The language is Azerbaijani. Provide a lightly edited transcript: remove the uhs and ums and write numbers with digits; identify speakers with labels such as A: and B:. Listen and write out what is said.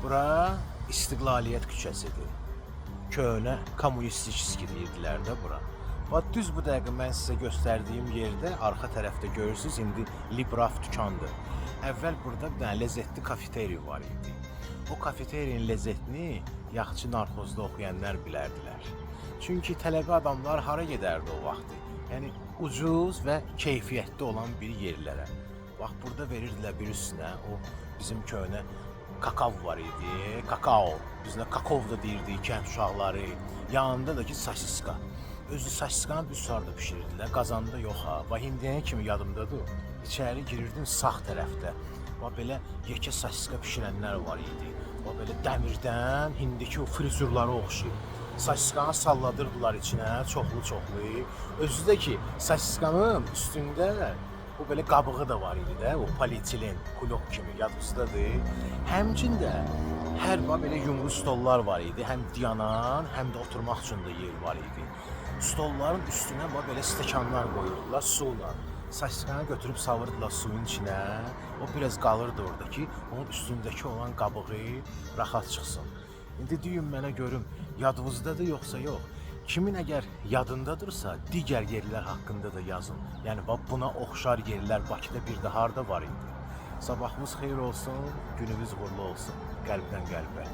A: Bura İstiqlaliyyət küçəsidir. Köhnə kommunistik deyirdilər də bura. Bax düz bu dəqiqə mən sizə göstərdiyim yerdə arxa tərəfdə görürsüz, indi Libraf dükandır. Əvvəl burada bir dənə ləzzətli kafeteriya var idi. O kafeteriyanın ləzzətini yaxşı narxozda oxuyanlar bilərdilər. Çünki tələbə adamlar hara gedərdi o vaxtı? Yəni ucuz və keyfiyyətli olan bir yerlərə. Bax burada verirdilər bir üstünə o bizim köhnə kakao var idi. Kakao. Biz nə kakao da deyirdik kənd uşaqları. Yanında da ki sosiska. Özü sosiskanı düz sarda pişirirdilər. Qazanda yox ha. Bax indiyənə kimi yadımdadır. İçəri girirdin sağ tərəfdə. Bax belə yekə sosiska pişirənlər var idi. Bax belə dəmirdən hindiki o frizurlara oxşayır. Sosiskanı salladırdılar içinə çoxlu-çoxlu. Özü də ki sosiskanın üstündə bu belə qabığı da var idi də, o polietilen, kulok kimi yadınızdadır. Həmçinin də hər var belə yumru stollar var idi. Həm dayanan, həm də oturmaq üçün də yer var idi. Stolların üstünə belə stəkanlar qoyurdular suyla. Sosiskanı götürüb savırdılar suyun içinə. O biraz qalırdı orada ki, onun üstündəki olan qabığı rahat çıxsın. İndi deyin mənə görüm, yadınızdadır yoxsa yox? Kimin əgər yadındadırsa, digər yerlər haqqında da yazın. Yəni buna oxşar yerlər Bakıda bir də harda var idi? Sabahınız xeyir olsun, gününüz uğurlu olsun. Qəlbdən qəlbə.